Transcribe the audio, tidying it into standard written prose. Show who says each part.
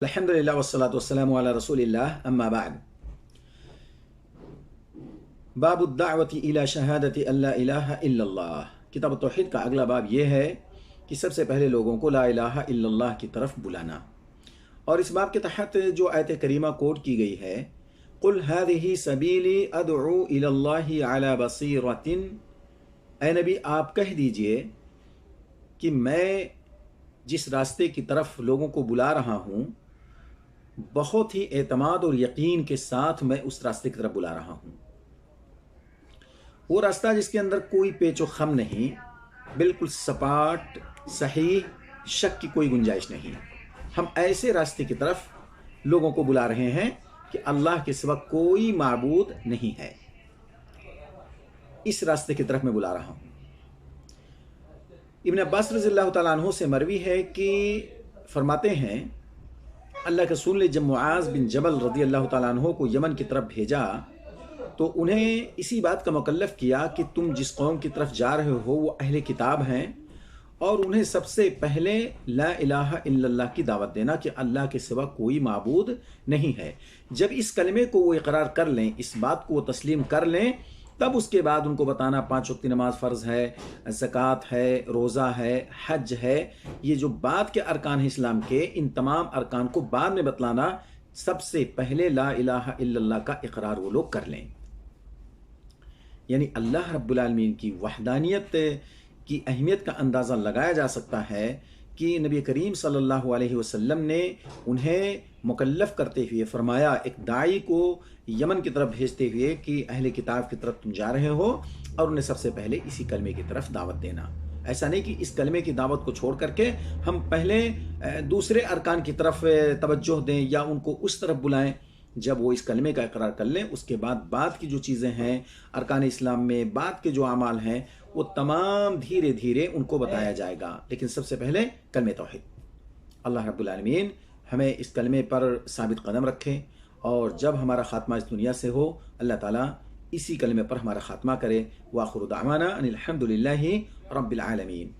Speaker 1: الحمدللہ والصلاۃ والسلام علی رسول اللہ اما بعد باب الدعوت الی شہادت اللہ الہ الا اللہ۔ کتاب التوحید کا اگلا باب یہ ہے کہ سب سے پہلے لوگوں کو لا الہ الا اللہ کی طرف بلانا، اور اس باب کے تحت جو آیت کریمہ کوٹ کی گئی ہے، قل هذه سبیلی ادعو الی اللہ علی بصیرۃ، اے نبی آپ کہہ دیجئے کہ میں جس راستے کی طرف لوگوں کو بلا رہا ہوں بہت ہی اعتماد اور یقین کے ساتھ میں اس راستے کی طرف بلا رہا ہوں۔ وہ راستہ جس کے اندر کوئی پیچ و خم نہیں، بالکل سپاٹ، صحیح، شک کی کوئی گنجائش نہیں۔ ہم ایسے راستے کی طرف لوگوں کو بلا رہے ہیں کہ اللہ کے سوا کوئی معبود نہیں ہے، اس راستے کی طرف میں بلا رہا ہوں۔ ابن عباس رضی اللہ تعالیٰ عنہ سے مروی ہے کہ فرماتے ہیں اللہ کے رسول نے جب معاذ بن جبل رضی اللہ تعالیٰ عنہ کو یمن کی طرف بھیجا تو انہیں اسی بات کا مکلف کیا کہ تم جس قوم کی طرف جا رہے ہو وہ اہل کتاب ہیں، اور انہیں سب سے پہلے لا الہ الا اللہ کی دعوت دینا کہ اللہ کے سوا کوئی معبود نہیں ہے۔ جب اس کلمے کو وہ اقرار کر لیں، اس بات کو وہ تسلیم کر لیں، تب اس کے بعد ان کو بتانا 5 وقت نماز فرض ہے، زکوٰۃ ہے، روزہ ہے، حج ہے، یہ جو بعد کے ارکان ہیں اسلام کے، ان تمام ارکان کو بعد میں بتلانا، سب سے پہلے لا الہ الا اللہ کا اقرار وہ لوگ کر لیں۔ یعنی اللہ رب العالمین کی وحدانیت کی اہمیت کا اندازہ لگایا جا سکتا ہے کہ نبی کریم صلی اللہ علیہ وسلم نے انہیں مکلف کرتے ہوئے فرمایا، ایک داعی کو یمن کی طرف بھیجتے ہوئے کہ اہل کتاب کی طرف تم جا رہے ہو اور انہیں سب سے پہلے اسی کلمے کی طرف دعوت دینا۔ ایسا نہیں کہ اس کلمے کی دعوت کو چھوڑ کر کے ہم پہلے دوسرے ارکان کی طرف توجہ دیں یا ان کو اس طرف بلائیں۔ جب وہ اس کلمے کا اقرار کر لیں، اس کے بعد کی جو چیزیں ہیں ارکان اسلام میں، بعد کے جو اعمال ہیں، وہ تمام دھیرے دھیرے ان کو بتایا جائے گا، لیکن سب سے پہلے کلمہ توحید۔ اللہ رب العالمین ہمیں اس کلمے پر ثابت قدم رکھے، اور جب ہمارا خاتمہ اس دنیا سے ہو، اللہ تعالیٰ اسی کلمے پر ہمارا خاتمہ کرے۔ وآخر دعوانا ان الحمد للہ رب العالمین۔